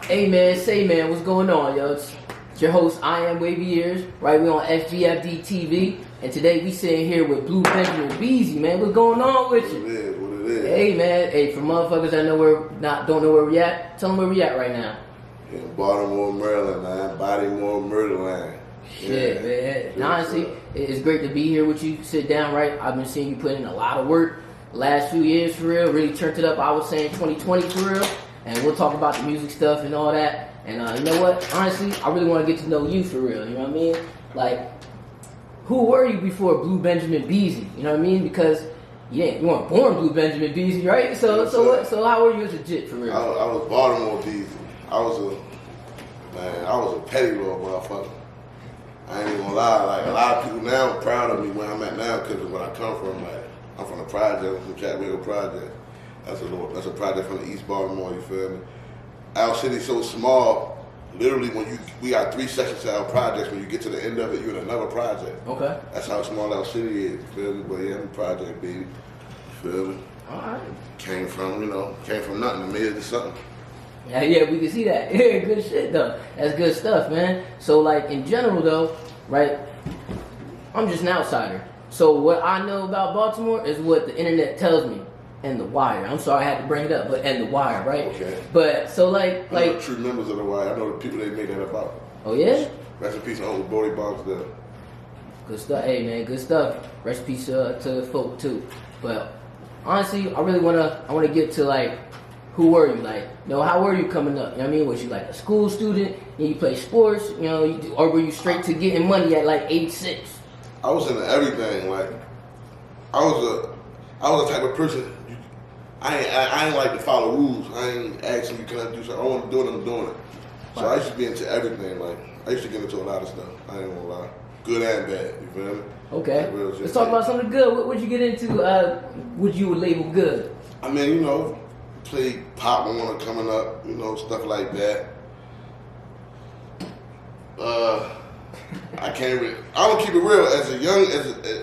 Hey man, say man, what's going on, yo? It's your host, I Am Wavy Ears, right? We on SgfdTV, and today we sitting here with Blue Benjamin Beezy, man. What's going on with you? What it is. Hey man, hey, for motherfuckers that don't know where we at, tell them where we at right now. In Baltimore, Maryland, man. Baltimore, Maryland. Shit, man. Now, honestly, it's great to be here with you. Sit down, right? I've been seeing you put in a lot of work the last few years, for real. Really turned it up, I was saying 2020, for real. And we'll talk about the music stuff and all that. And you know what? Honestly, I really want to get to know you for real. You know what I mean? Like, who were you before Blue Benjamin Beezy? You know what I mean? Because you weren't born Blue Benjamin Beezy, right? So how were you as a jit for real? I was Baltimore Beezy. I was a petty little motherfucker. I ain't even gonna lie. Like, a lot of people now are proud of me where I'm at now because of where I come from. Like, I'm from the project, from the Chattanooga project. That's a project from the East Baltimore. You feel me? Our city's so small. Literally, we got 3 sections to our projects. When you get to the end of it, you're in another project. Okay. That's how small our city is. You feel me? But yeah, I'm a project, baby. You feel me? All right. Came from nothing and made it to something. Yeah, we can see that. Yeah, good shit though. That's good stuff, man. So like in general though, right? I'm just an outsider. So what I know about Baltimore is what the internet tells me. And The Wire. I'm sorry I had to bring it up, but and The Wire, right? Okay. But so like true members of The Wire. I know the people they made that about. Oh yeah? Rest in peace to Uncle Bodie Barksdale. Good stuff. Hey man, good stuff. Rest in peace to folk too. But honestly, I wanna get to like who were you? Like, how were you coming up? You know what I mean? Was you like a school student and you play sports, or were you straight to getting money at like age 6? I was into everything. Like, I was the type of person. I ain't like to follow rules. I ain't asking you, can I do something? I want to do it, I'm doing it. So I used to be into everything. Like, I used to get into a lot of stuff. I ain't gonna lie. Good and bad, you feel me? Okay. Like, let's talk about something good. What would you get into, would you label good? I mean, played Pop Warner coming up, stuff like that. I don't keep it real.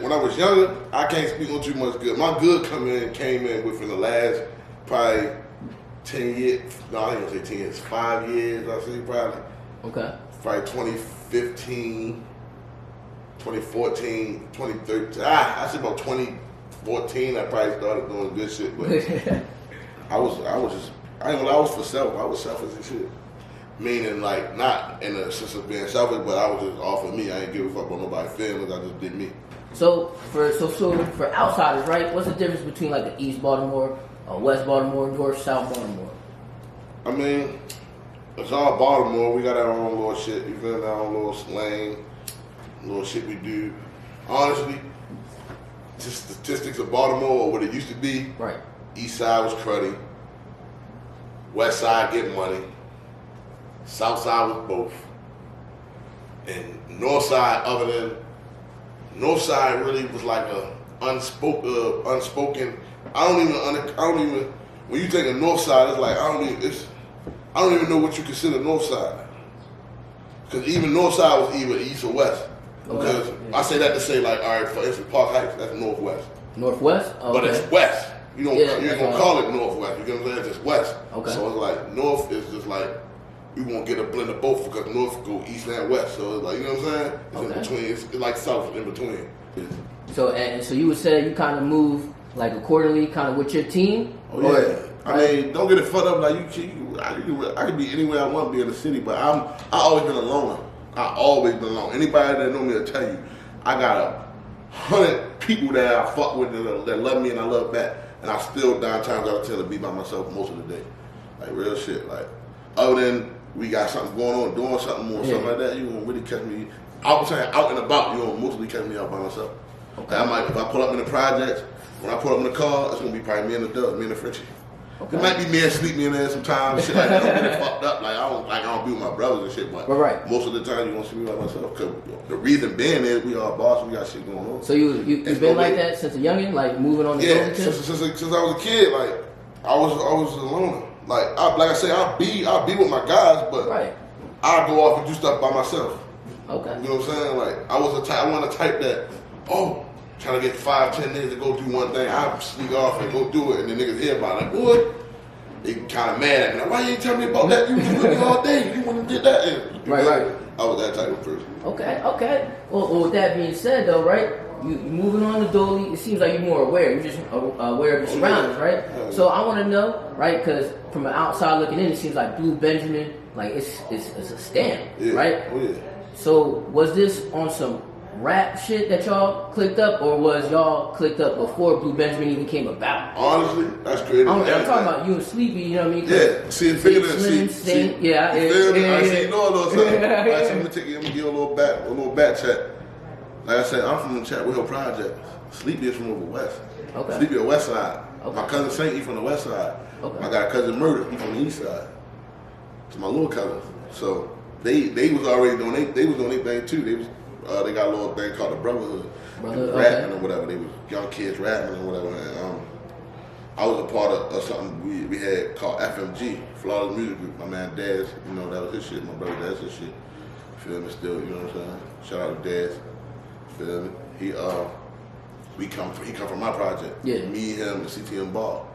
When I was younger, I can't speak on too much good. My good came in within the last probably 10 years. No, I ain't gonna say 10 years. 5 years, I say probably. Okay. Probably 2015, 2014, 2013. I say about 2014. I probably started doing good shit, but I was for self. I was selfish and shit. Meaning, like, not in the sense of being selfish, but I was just off of me. I ain't give a fuck about nobody's feelings. I just did me. So for outsiders, right? What's the difference between like the East Baltimore, West Baltimore, North, South Baltimore? I mean, it's all Baltimore. We got our own little shit. You feel me? Our own little slang, little shit we do. Honestly, just statistics of Baltimore or what it used to be. Right. East side was cruddy. West side get money. South side was both. And north side, north side really was like a unspoken. I don't even. When you think of north side, it's like I don't even know what you consider north side. Because even north side was either east or west. Because I say that to say, like, all right, for instance, Park Heights, that's northwest. Northwest? Okay. But it's west. You ain't gonna call it northwest. You get what I'm saying? It's just west. Okay. So it's like north is just like you won't get a blend of both because north go east and west. So it's like, you know what I'm saying? It's in between. It's like south in between. So you would say you kind of move like accordingly, kind of with your team. Oh yeah. I mean, don't get it fucked up. Like I could be anywhere I want to be in the city, but I always been a loner. I always been alone. Anybody that know me will tell you, I got 100 people that I fuck with that love me and I love back. And I still 9 times out of 10 to be by myself most of the day. Like real shit. Like other than we got something going on, doing something more, something like that, you won't really catch me out and about, you won't mostly catch me out by myself. Okay. If I pull up in the projects, when I pull up in the car, it's gonna be probably me and the dog, me and the Frenchie. Okay. It might be me and sleep me in there sometimes, shit like that. I don't get fucked up. Like I don't be with my brothers and shit, but most of the time you won't see me by myself. Cause the reason being is we are boss, we got shit going on. So you've been like that since a youngin', like moving on the road? Yeah, since I was a kid, like I was a loner. Like I say, I'll be with my guys, but I go off and do stuff by myself. Okay. You know what I'm saying? Like I wasn't the type that, trying to get 5-10 niggas to go do one thing, I sneak off and go do it, and the niggas hear about it. Like, boy, they kind of mad at me. Like, why you ain't tell me about that? You was with me all day. You wouldn't did that. And, Right. I was that type of person. Okay. Well, with that being said, though, right? You moving on to Dolly, it seems like you're more aware. You're just aware of your surroundings, right? Yeah. So I want to know, right? Because from the outside looking in, it seems like Blue Benjamin, like it's a stamp, right? Oh yeah. So was this on some rap shit that y'all clicked up, or was y'all clicked up before Blue Benjamin even came about? Honestly, that's creative. I'm talking about you and Sleepy, you know what I mean? Yeah, see, figure that. Slim, See, yeah. I see, you know a little something. Yeah. Like, so I'm gonna give you a little back chat. Like I said, I'm from the Chat Hill Project. Sleepy is from over west. Okay. Sleepy on west side. Okay. My cousin Saint, he from the west side. Okay. I got a cousin Murder, he from the east side. It's my little cousins. So they was already doing their thing too. They got a little thing called the Brotherhood. Rapping or whatever. They was young kids rapping or whatever. And, I was a part of something we had called FMG, Flawless Music Group. My man Daz, you know, that was his shit. My brother Daz, his shit. Feel me still, you know what I'm saying? Shout out to Daz. Feel me? He come from my project. Yeah. Me, him, and CTM Ball.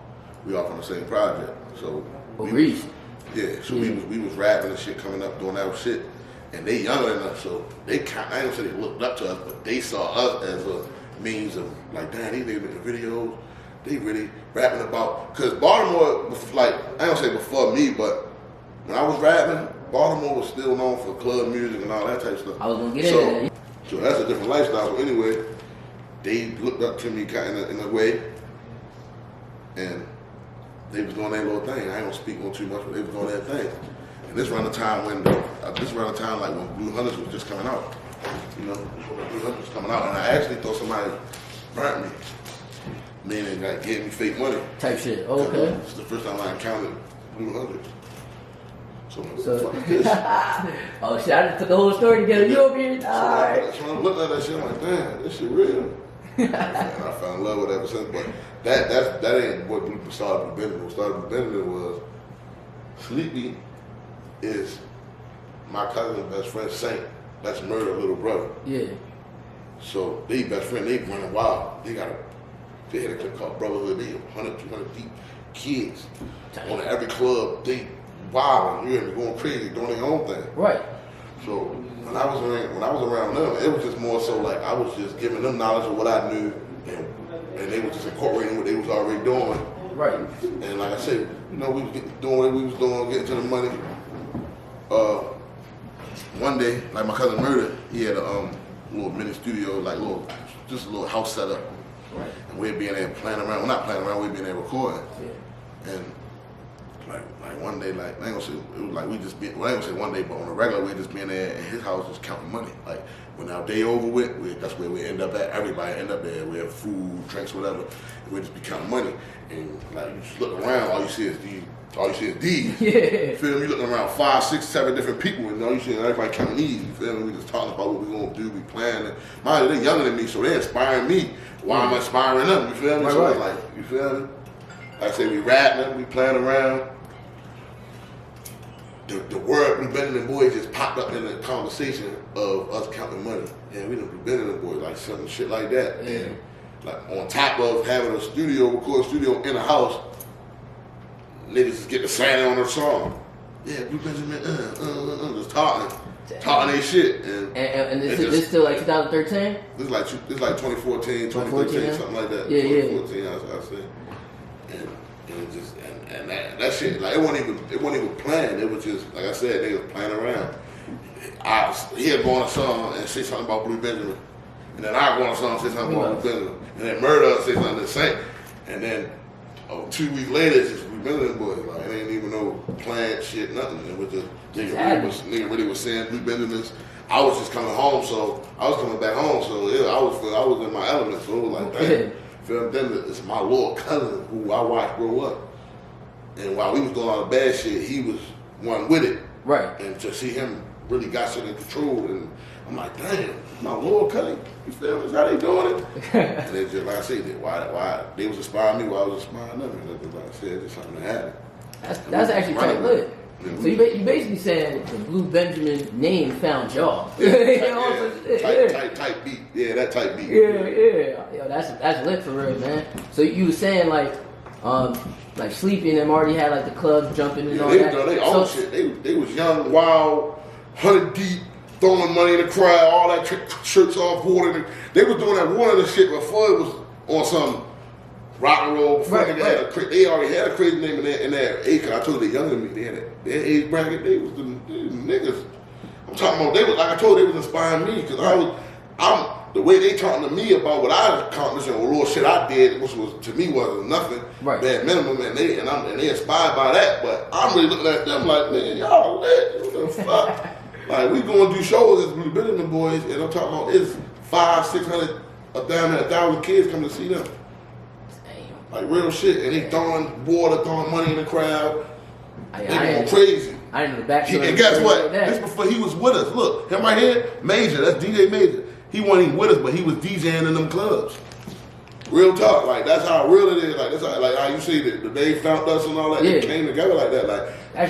We all from the same project. So we was rapping and shit, coming up doing that shit. And they younger than us, so I ain't gonna say they looked up to us, but they saw us as a means of like, damn, these niggas making videos. They really rapping about, cause Baltimore, like, I ain't gonna say before me, but when I was rapping, Baltimore was still known for club music and all that type of stuff. I was gonna get into that. So that's a different lifestyle. But anyway, they looked up to me kind of in a way, and they was doing their little thing. I ain't gonna speak on too much, but they was doing their thing. And this around the time like when Blue Hunters was just coming out. You know, Blue Hunters was coming out, and I actually thought somebody burnt me. Meaning like gave me fake money. Type shit. Okay. It's the first time I encountered Blue Hunters. So So, fuck this. oh shit! I just put the whole story together. You over here? Alright. So I'm looking at that shit, I'm like, damn, this shit real. And I fell in love with it ever since. But that ain't what started Blue Benjamin. What started Blue Benjamin was Sleepy is my cousin's best friend Saint. That's Murder's little brother. Yeah. So they best friend, they running wild. They had a club called Brotherhood. They 100, 200 deep kids. On every club, they wild, you hear me, going crazy, doing their own thing. Right. So when I was around them, it was just more so like I was just giving them knowledge of what I knew, and they were just incorporating what they was already doing. Right. And like I said, you know, we was doing what we was doing, getting to the money. One day, like my cousin Murder, he had a little mini studio, like just a little house setup. Right. And we'd be in there playing around. Well, not playing around, we'd be in there recording. Yeah. And like one day, like I ain't gonna say it was like we just be. Well, I ain't gonna say one day, but on a regular, we just be in there, and his house just counting money. Like when our day over with, that's where we end up at. Everybody end up there. We have food, drinks, whatever. And we just be counting money. And like you just look around, all you see is these. Yeah. You feel me? You looking around 5, 6, 7 different people, and all you see is everybody counting these. You feel me? We just talking about what we gonna do. We planning. Mind they're younger than me, so they're inspiring me. Why am I inspiring them? You feel me? Right, so right. it's like, you feel me? Like I say, we rapping, we playing around. The word Blue Benjamin Boys just popped up in the conversation of us counting money. Yeah, we the Blue Benjamin Boys, like some shit like that. Yeah. And like on top of having a record studio in the house, niggas just get to sign on their song. Yeah, Blue Benjamin, just talking their shit. And this still like 2013? This is like 2014, 2013, something like that. Yeah, 2014, I say. And that shit, like it wasn't even planned. It was just like I said, they was playing around. He'd go on a song and say something about Blue Benjamin, and then I go on a song and say something about Blue Benjamin, and then Murder say something the same, and then 2 weeks later it's just Blue Benjamin Boys. Like it ain't even no planned shit, nothing. It was just nigga really was saying Blue Benjamin's. I was just coming home, so I was coming back home, so yeah, I was in my element. So it was like, damn. Feel me? Then it's my little cousin who I watched grow up. And while we was doing all the bad shit, he was one with it. Right. And to see him really got shit in control, and I'm like, damn, my little cousin, you feel me? Is how they doing it? And they just, like I said, why they was inspiring me while I was inspiring them. And like I said, just something that happened. That's actually quite lit. So you basically saying the Blue Benjamin name found y'all. Type beat. Yeah, that type beat. Yeah. Yo, that's lit for real, man. So you were saying like like Sleepy and them already had like the clubs jumping and all they that. done their own shit. They was young, wild, 100 deep, throwing money in the crowd, all that shirts off, water. They was doing that water and shit before it was on some rock and roll. Before they already had a crazy name in their age. I told you they younger than me. They had their age bracket. They was the niggas. I'm talking about. They was like I told you, they was inspiring me because I'm the way they talking to me about what I accomplished and what little shit I did, which was to me wasn't nothing, bare minimum, and they inspired by that. But I'm really looking at them like, man, y'all lit. What the fuck? Like we going to do shows as Blue Benjamin boys, and I'm talking about it's 500, 600, 1,000 kids coming to see them. Like real shit, and they throwing water, throwing money in the crowd. They going crazy. I didn't know the backstory. And guess what? This before he was with us. Look, him right here, Major. That's DJ Major. He wasn't even with us, but he was DJing in them clubs. Real talk, like that's how real it is. Like that's how you see the Dave found us and all that. It came together like that. Like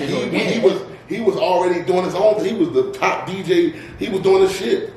he was already doing his own thing. He was the top DJ. He was doing his shit,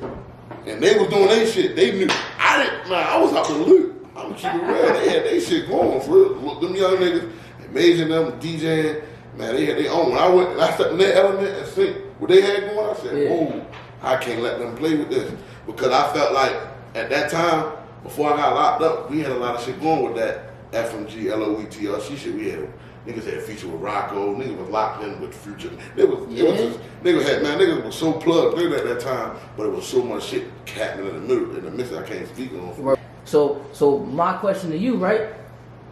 and they was doing their shit. They knew. I was out the loop. I'm keeping real. They had their shit going for real. Them young niggas, Major and them DJing. Man, they had their own. When I stepped in their element and see what they had going, I said, whoa, I can't let them play with this. Because I felt like at that time, before I got locked up, we had a lot of shit going with that FMG, LOETRC shit. We had niggas had feature with Rocco, niggas was locked in with Future. Niggas was so plugged in at that time, but it was so much shit happening in the midst I can't speak on. So my question to you, right?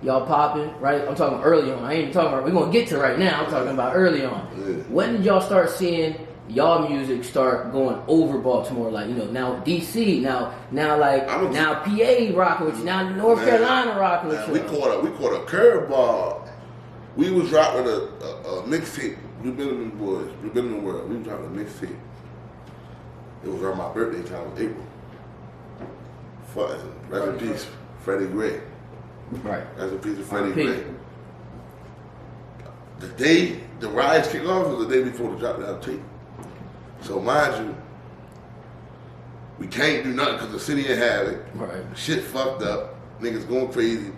Y'all popping, right? I'm talking early on. I ain't even talking about, we're going to get to right now. I'm talking about early on. Yeah. When did y'all start seeing y'all music start going over Baltimore? Like, now DC, now PA rocking with you, now North Carolina rocking with you. We caught a curveball. We was dropping a mixtape, Blue Benjamin Boys, Blue Benjamin World. We was dropping a mixtape. It was around my birthday time, April. Rest in peace, Freddie Gray. Right. Rest in peace of Freddie Gray. The day the riots kicked off was the day before the drop down tape. So mind you, we can't do nothing because the city ain't have it. Right. Shit fucked up. Niggas going crazy.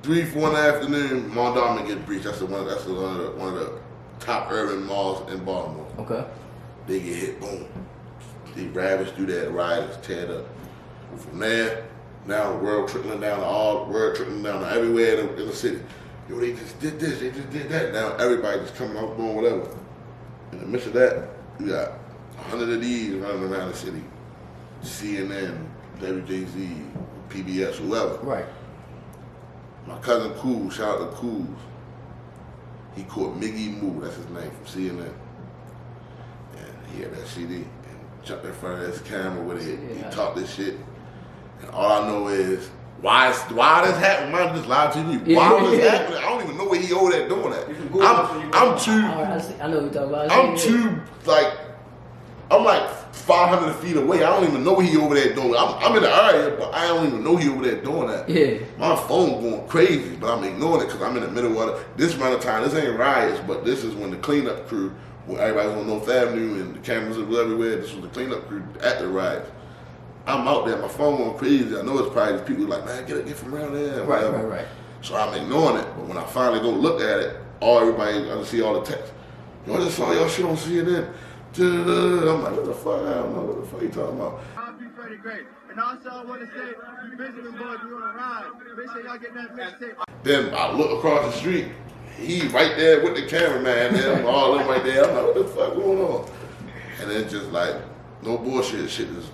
3, 4 in the afternoon, Mondawmin get breached. That's one of the top urban malls in Baltimore. Okay. They get hit, boom. They ravage through that, rioters tear it up. From there, now the world trickling down to everywhere in the city. Yo, they just did this, they just did that. Now everybody just coming out doing whatever. In the midst of that, you got 100 of these running around the city. CNN, WJZ, PBS, whoever. Right. My cousin Cool, shout out to Cool. He caught Miggy Moo, that's his name, from CNN. And he had that CD and jumped in front of his camera with it. He talked this shit. And all I know is, why this happening? Man, just lied to you. Why was this happening? I don't even know where he over there doing that. I'm too. I know what you're talking about. I'm like 500 feet away. I don't even know what he over there doing. I'm in the area, but I don't even know he over there doing that. Yeah. My phone going crazy, but I'm ignoring it because I'm in the middle of this round of time. This ain't riots, but this is when the cleanup crew, when everybody's on North Avenue and the cameras are everywhere. This was the cleanup crew at the riots. I'm out there, my phone going crazy. I know it's probably these people like, man, get from around there. Right. So I'm ignoring it. But when I finally go look at it, I just see all the text. Yo, I just saw y'all shit on CNN. I'm like, what the fuck? I don't know what the fuck you talking about. I'll be pretty great. And also I want to say, you Benjamin boys, we on a ride. Make sure y'all get that mixtape. Then I look across the street. He right there with the cameraman there, all them right there. I'm like, what the fuck going on? And it's just like, no bullshit, shit just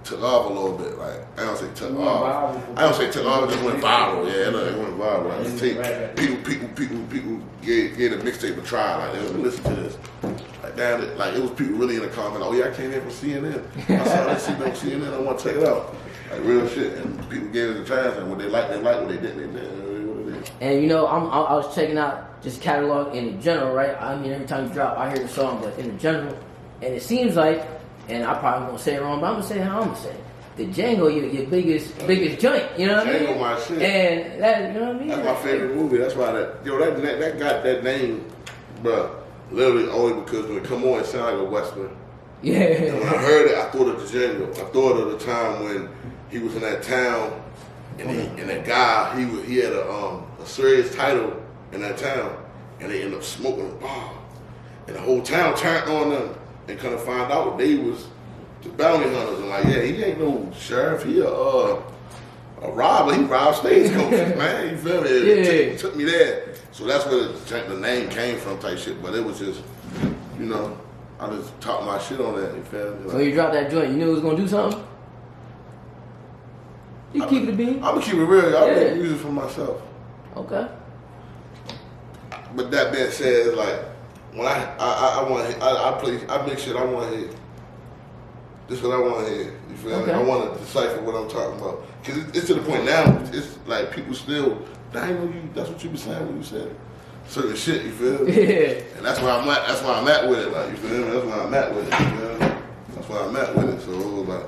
took off a little bit. Like, I don't say took off. It just went viral. Yeah, it went viral. Like, people gave the mixtape a try. Like, they would listen to this. Like, damn it. Like, it was people really in the comments. Oh yeah, I came here from CNN. I saw that shit on CNN. I want to check it out. Like real shit. And people gave it a chance. And what they liked, what they didn't, they didn't. And I was checking out just catalog in general, right? I mean, every time you drop, I hear the song, but in general, and it seems like, and I probably won't say it wrong, but I'm gonna say how I'm gonna say it. The Django, your biggest joint, you know what I mean? Django, my shit. And that, you know what I mean? That's my favorite movie. That's why that got that name, bruh, literally only because when it come on, it sounded like a Western. Yeah. And when I heard it, I thought of the Django. I thought of the time when he was in that town And that guy, he had a serious title in that town, and they ended up smoking a bar. And the whole town turned on them and kind of find out they was the bounty hunters. And like, yeah, he ain't no sheriff. He a robber. He robbed stagecoaches, man. You feel me? It took me there. So that's where the name came from, type shit. But it was just, you know, I just talked my shit on that. You feel me? Like, so you dropped that joint, you knew it was gonna do something? You keep it a bean? I'm gonna keep it real. I make music for myself. Okay. But that being said, it's like when I make shit I want to hear. This is what I want to hear. You feel me? I want to decipher what I'm talking about. Cause it's to the point now. It's like people still. That's what you be saying when you said certain shit. You feel me? Yeah. And that's where I'm at. That's where I'm at with it. Like you feel me? That's where I'm at with it. You feel me? That's where I'm at with it. So it was like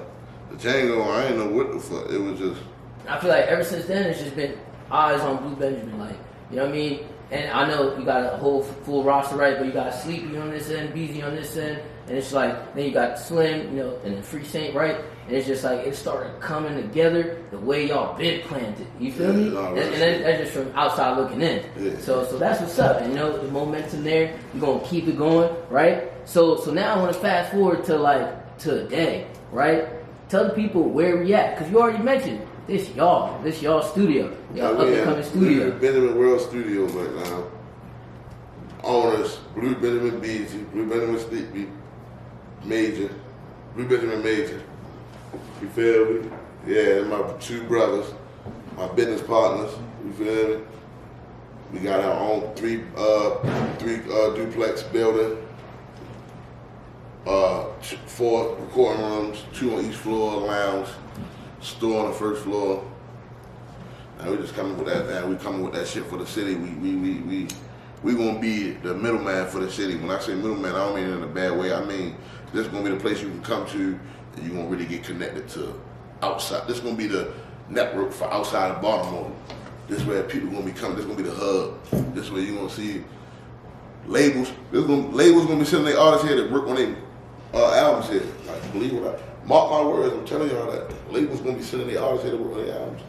the Django. I ain't know what the fuck. It was just. I feel like ever since then it's just been eyes on Blue Benjamin. Like, you know what I mean? And I know you got a whole full roster, right? But you got Sleepy on this end, Beezy on this end, and it's like then you got Slim, you know, and then Free Saint, right? And it's just like it started coming together the way y'all been planned it. You feel me? No, and that's just from outside looking in. Yeah. So that's what's up. And you know the momentum there. You're gonna keep it going, right? So now I want to fast forward to today, right? Tell the people where we at, because you already mentioned. This y'all studio, y'all up and coming studio. Blue Benjamin World Studios right now. Owners, Blue Benjamin Beezy, Blue Benjamin Sleepy, Major, Blue Benjamin Major. You feel me? Yeah, my two brothers, my business partners. You feel me? We got our own three duplex building, 4 recording rooms, 2 on each floor, lounge. Store on the first floor. And we just coming with that. Man, we coming with that shit for the city. We gonna be the middleman for the city. When I say middleman, I don't mean it in a bad way. I mean this is gonna be the place you can come to, and you gonna really get connected to outside. This is gonna be the network for outside of Baltimore. This is where people gonna be coming. This is gonna be the hub. This is where you gonna see labels. Labels gonna be sending their artists here that work on their albums here. Like, believe it or not. Mark my words, I'm telling y'all that. Labels gonna be sending their artists here to work on their albums.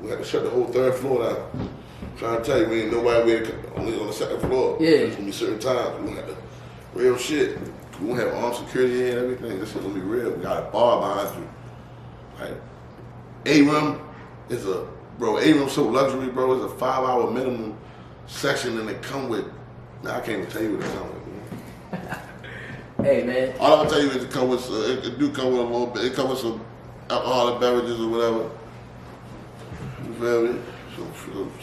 We had to shut the whole 3rd floor down. I'm trying to tell you, we ain't nobody only on the 2nd floor. Yeah. There's gonna be certain times. We gonna have to real shit. We gonna have armed security and everything. This shit gonna be real. We got a bar behind you. Like, A-Room is A-Room so luxury, bro. It's a 5-hour minimum section, and they come with. Now I can't even tell you what they come with. Man. Hey man. All I'm gonna tell you is it come with. It do come with a little bit. It come with some alcoholic beverages or whatever. You feel me?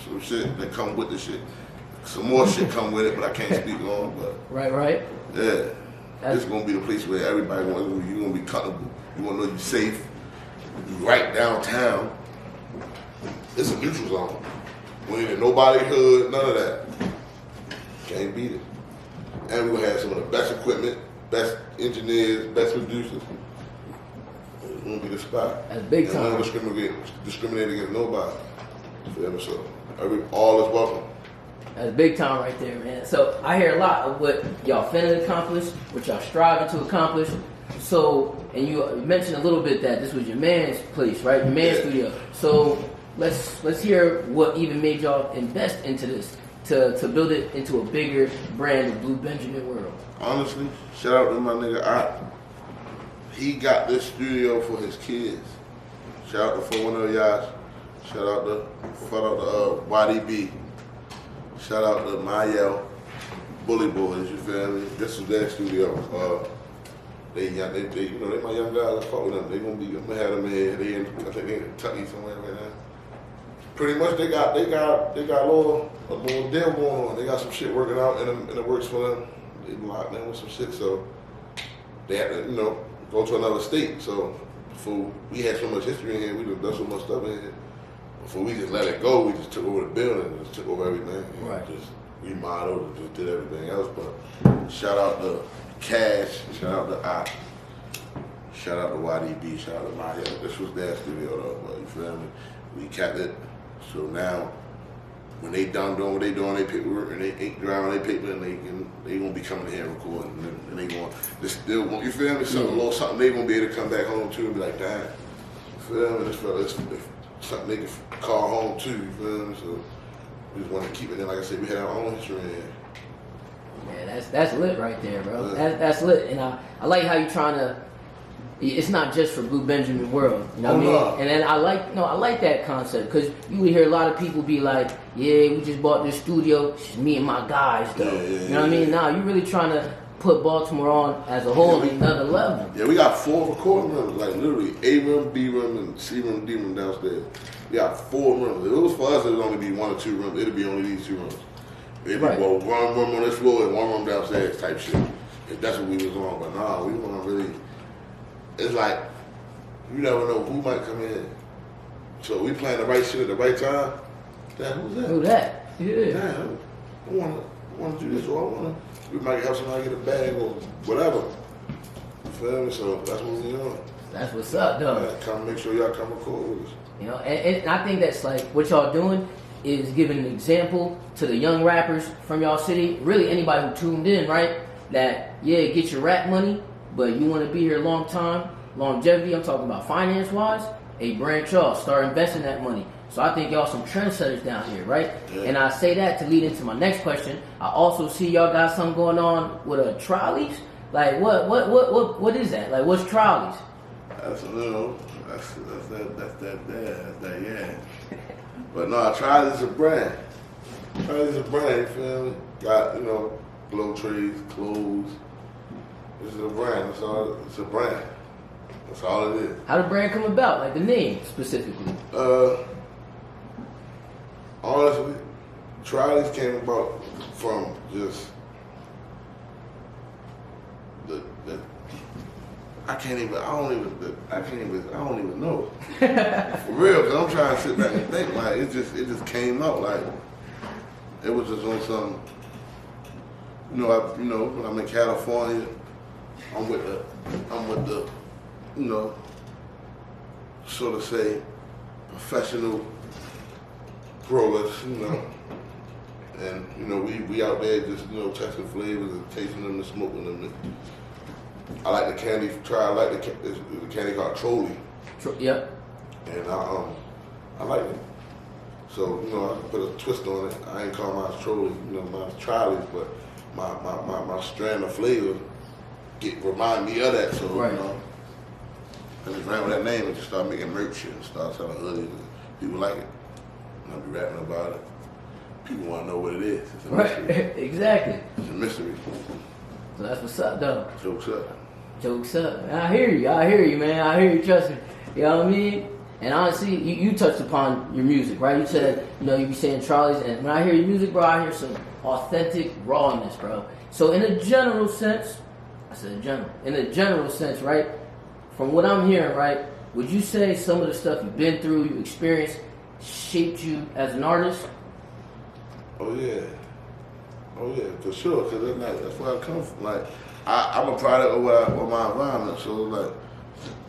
Some shit that come with the shit. Some more shit come with it, but I can't speak on. But right. yeah, this is gonna be the place where everybody you gonna be comfortable. You wanna know you're safe. You right downtown. It's a neutral zone. We ain't in nobody hood, none of that. Can't beat it. And we're gonna have some of the best equipment, best engineers, best producers. It's gonna be the spot. That's big time. And we don't discriminate against nobody. Feel me? So all is welcome. That's big time right there, man. So I hear a lot of what y'all finna accomplish, what y'all striving to accomplish. So, and you mentioned a little bit that this was your man's place, right? Your man's studio. So let's hear what even made y'all invest into this to build it into a bigger brand of Blue Benjamin World. Honestly, shout out to my nigga. He got this studio for his kids. Shout out to 410 Yachts. Shout out to YDB. Shout out to Mayel, Bully Boys. You feel me? This is their studio. They my young guys. I fuck with them. I'm gonna have them in here. I think they in Kentucky somewhere right now. Pretty much, they got a little deal going on. They got some shit working out in the works for them. They locked in with some shit, so they had to, go to another state. So before we had so much history in here, we done so much stuff in here. Before we just let it go, we just took over the building and just took over everything. Right. Just remodeled and just did everything else. But shout out to Cash, shout out to I, shout out to YDB, shout out to Maya. This was their studio though, but you feel me? We kept it. So now, when they done doing what they doing, they paperwork and they ink drawing their paper, and they gonna be coming here and recording, and they still want, you feel me? Something they gonna be able to come back home to and be like, damn, you feel me? This felt it's something they can call home too. You feel me? So we just want to keep it in. Like I said, we had our own history in here. Yeah, that's lit right there, bro. That's lit, and I like how you trying to. It's not just for Blue Benjamin world, you know what I mean? No. And then I like that concept because you would hear a lot of people be like, "Yeah, we just bought this studio. It's just me and my guys, though." You know what I mean? Nah, you really trying to put Baltimore on as a whole another level. Yeah, we got 4 recording rooms, like literally A room, B room, and C room, D room downstairs. We got 4 rooms. If it was for us, it would only be 1 or 2 rooms. It'd be only these 2 rooms. It'd be well, 1 room on this floor and 1 room downstairs type shit. If that's what we was on, but nah, we want to really. It's like you never know who might come in. So we playing the right shit at the right time. Damn, who's that? Who that? Yeah. Damn, I want to do this, or I want to. We might have somebody get a bag or whatever. You feel me? So that's what we doing. That's what's up, though. Yeah, come make sure y'all come record with us. You know, and I think that's like what y'all doing is giving an example to the young rappers from y'all city, really anybody who tuned in, right? That, yeah, get your rap money, but you want to be here a long time, longevity, I'm talking about finance-wise, branch off, start investing that money. So I think y'all some trendsetters down here, right? Yeah. And I say that to lead into my next question. I also see y'all got something going on with Trolleys. Like what is that? Like what's Trolleys? That's that yeah. But no, Trolleys is a brand. Trolleys is a brand, you feel me? Got, blow trees, clothes. This is a brand. That's all. It's a brand. That's all it is. How did the brand come about? Like the name specifically? Honestly, Trolleys came about from just the I don't even know. For real, cause I'm trying to sit back and think. Like it just came out. Like it was just on some. When I'm in California, I'm with the, so to say, professional growers, and we out there just testing flavors and tasting them and smoking them. I like the candy. I like the candy called Trolleys. Yep. And I like it. So I put a twist on it. I ain't call mine Trolleys, mine's Trolleys, but my strand of flavor remind me of that. So right. I just ran with that name and just started making merch shit and started selling hoodies. And people like it. And I'll be rapping about it. People want to know what it is. It's a mystery. Exactly. It's a mystery. So that's what's up, though. Jokes up. Jokes up. I hear you, man. I hear you, trust me. You know what I mean? And honestly, you touched upon your music, right? You said, you be saying Trolleys, and when I hear your music, bro, I hear some authentic rawness, bro. So in a general sense, in a general sense, right? From what I'm hearing, right, would you say some of the stuff you've been through, you experienced, shaped you as an artist? Oh yeah, for sure. Cause that's where I come from. Like I'm a product of my environment. So like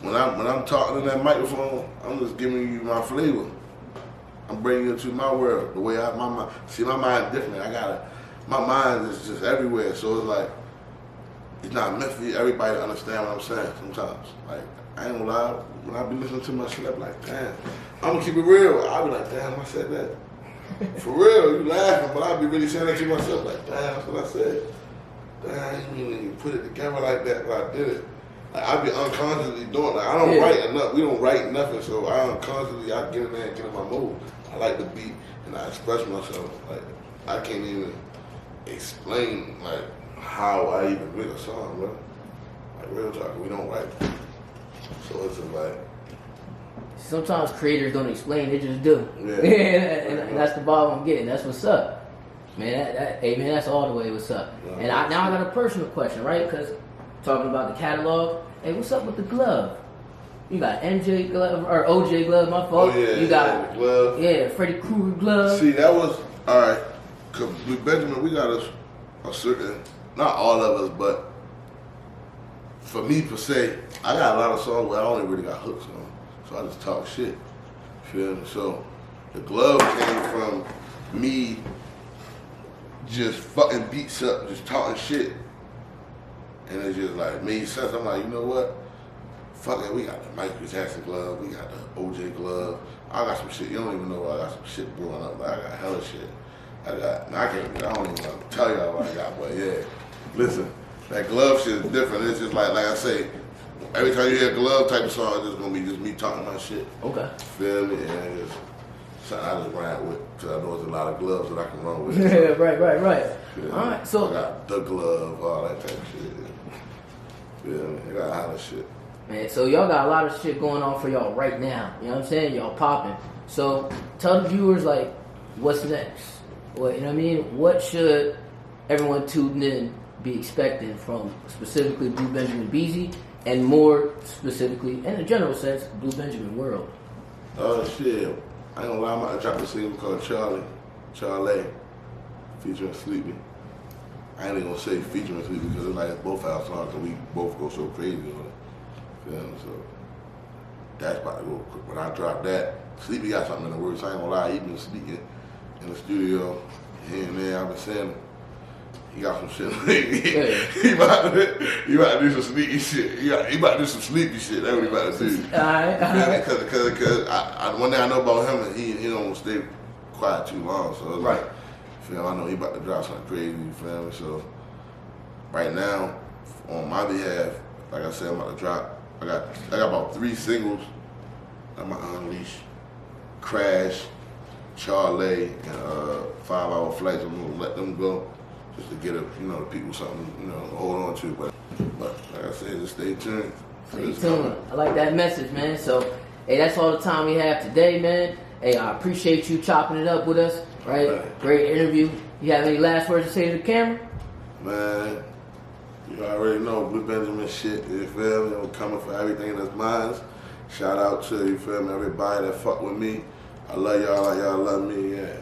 when I'm talking in that microphone, I'm just giving you my flavor. I'm bringing you into my world. The way my mind. See, my mind different. My mind is just everywhere. So it's like it's not meant for everybody to understand what I'm saying. Sometimes, like I ain't gonna lie. When I be listening to my shit, I be like, damn. I'm gonna keep it real. I be like, damn, I said that. For real, you laughing, but I be really saying that to myself, like, damn, that's what I said. Damn, you mean you put it together like that, but I did it. Like, I be unconsciously doing it. Like, I don't write enough. We don't write nothing, so I get in there and get in my mood. I like the beat, and I express myself. Like, I can't even explain, like, how I even make a song, bro. Like, real talk, we don't write. So it's just like, sometimes creators don't explain, they just do. Yeah. and that's the ball I'm getting. That's what's up. Man, hey man, that's all the way what's up. Yeah, and now I got a personal question, right? Because talking about the catalog, hey, what's up with the glove? You got MJ glove, or OJ glove, my fault. Oh yeah, you got, glove. Yeah, Freddy Krueger glove. See, that was, alright, cause Blue Benjamin, we got a certain, not all of us, but for me per se, I got a lot of songs where I only really got hooks on. So I just talk shit. Feel me? So the glove came from me just fucking beats up, just talking shit. And it just like made sense. I'm like, you know what? Fuck it, we got the Michael Jackson glove, we got the OJ glove. I got some shit. You don't even know I got some shit growing up. But I got hella shit. I don't even want to tell y'all what I got, but yeah. Listen, that glove shit is different. It's just like I say, every time you hear a glove type of song, it's just gonna be just me talking my shit. Okay. Feel me? And it's something I just ride with, because I know there's a lot of gloves that I can run with. Yeah, right. Feel All me? right, so I got the glove, all that type of shit. Feel me? I got a lot of shit. man, so y'all got a lot of shit going on for y'all right now. You know what I'm saying? Y'all popping. So tell the viewers like what's next. What you know what I mean? What should everyone tuned in be expecting from specifically Blue Benjamin Beezy and more specifically, in a general sense, Blue Benjamin World? Oh shit. I ain't gonna lie, I'm about to drop a single called Charlie, featuring Sleepy. I ain't even gonna say featuring Sleepy because it's like both our songs and we both go so crazy on it. Feel me? So that's about to go quick. When I drop that, Sleepy got something in the works. I ain't gonna lie, he been speaking in the studio here and there. I've been saying he got some shit. He about to do some sneaky shit. He about to do some sleepy shit. That's what he about to do. Alright. Because one thing I know about him is he don't stay quiet too long. So it's Right. like, feel I know he about to drop something crazy. You feel me? So right now, on my behalf, like I said, I'm about to drop. I got about 3 singles. I'm gonna unleash, Crash, Charlie, and 5 Hour Flights. I'm gonna let them go. Just to get the people something, to hold on to. But like I said, just stay tuned. Stay tuned. I like that message, man. So, hey, that's all the time we have today, man. Hey, I appreciate you chopping it up with us, right? Great interview. You have any last words to say to the camera? Man, you already know Blue Benjamin shit, you feel me? I'm coming for everything that's mine. Shout out to, you feel me, everybody that fuck with me. I love y'all like y'all love me, yeah.